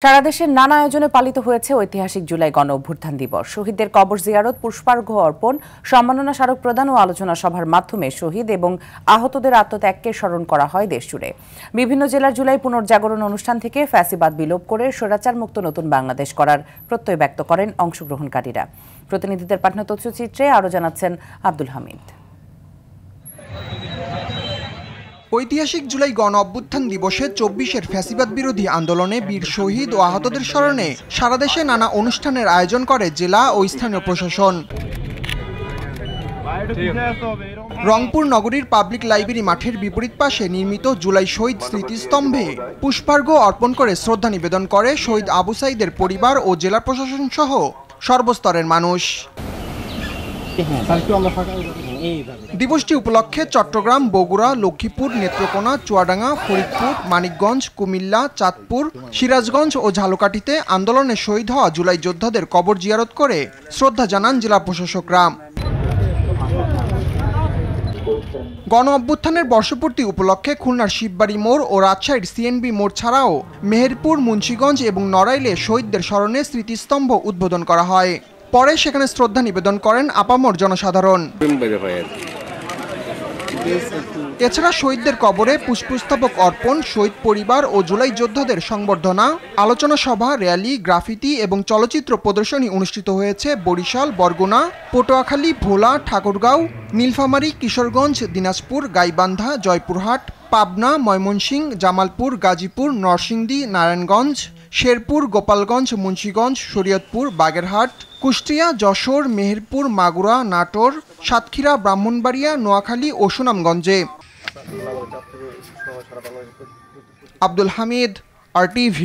সারা দেশের নানা আয়োজনে পালিত হয়েছে ঐতিহাসিক জুলাই গণ অভ্যুত্থান দিবস। শহীদদের কবর জিয়ারত, পুষ্পার্ঘ্য অর্পণ, সম্মাননা স্মারক প্রদান ও আলোচনা সভার মাধ্যমে শহীদ এবং আহতদের আত্মত্যাগকে স্মরণ করা হয় দেশজুড়ে। বিভিন্ন জেলার জুলাই পুনর্জাগরণ অনুষ্ঠান থেকে ফ্যাসিবাদ বিলোপ করে স্বৈরাচার মুক্ত নতুন বাংলাদেশ করার প্রত্যয় ব্যক্ত করেন অংশগ্রহণকারীরা। প্রতিনিধিদের পাঠানো তথ্যচিত্রে আরও জানাচ্ছেন আব্দুল হামিদ। ঐতিহাসিক জুলাই গণ অভ্যুত্থান দিবসে ২৪-এর ফ্যাসিবাদ বিরোধী আন্দোলনে বীর শহীদ ও আহতদের স্মরণে সারা দেশে নানা অনুষ্ঠানের আয়োজন করে জেলা ও স্থানীয় প্রশাসন। রংপুর নগরীর পাবলিক লাইব্রেরি মাঠের বিপরীত পাশে নির্মিত জুলাই শহীদ স্মৃতিস্তম্ভে পুষ্পার্ঘ্য অর্পণ করে শ্রদ্ধা নিবেদন করে শহীদ আবু সাঈদের পরিবার ও জেলা প্রশাসন সহ সর্বস্তরের মানুষ। দিবসটি উপলক্ষে চট্টগ্রাম, বগুড়া, লক্ষ্মীপুর, নেত্রকোনা, চুয়াডাঙ্গা, ফরিদপুর, মানিকগঞ্জ, কুমিল্লা, চাঁদপুর, সিরাজগঞ্জ ও ঝালকাঠিতে আন্দোলনে শহীদ হওয়া জুলাই যোদ্ধাদের কবর জিয়ারত করে শ্রদ্ধা জানান জেলা প্রশাসকরা। গণ অভ্যুত্থানের বর্ষপূর্তি উপলক্ষে খুলনার শিববাড়ি মোড় ও রাজশাহীর সিএনবি মোড় ছাড়াও মেহেরপুর, মুন্সিগঞ্জ এবং নড়াইলে শহীদদের স্মরণে স্মৃতিস্তম্ভ উদ্বোধন করা হয়। পরে সেখানে শ্রদ্ধা নিবেদন করেন আপামর জনসাধারণ। এছাড়া শহীদদের কবরে পুষ্পস্তবক অর্পণ, শহীদ পরিবার ও জুলাই যোদ্ধাদের সংবর্ধনা, আলোচনা সভা, র্যালি, গ্রাফিতি এবং চলচ্চিত্র প্রদর্শনী অনুষ্ঠিত হয়েছে বরিশাল, বরগুনা, পটুয়াখালী, ভোলা, ঠাকুরগাঁও, নীলফামারী, কিশোরগঞ্জ, দিনাজপুর, গাইবান্ধা, জয়পুরহাট, পাবনা, ময়মনসিংহ, জামালপুর, গাজীপুর, নরসিংদী, নারায়ণগঞ্জ, শেরপুর, গোপালগঞ্জ, মুন্সিগঞ্জ, শরীয়তপুর, বাগেরহাট, কুষ্টিয়া, যশোর, মেহেরপুর, মাগুরা, নাটোর, সাতক্ষীরা, ব্রাহ্মণবাড়িয়া, নোয়াখালী ও সুনামগঞ্জে। আব্দুল হামিদ, RTV।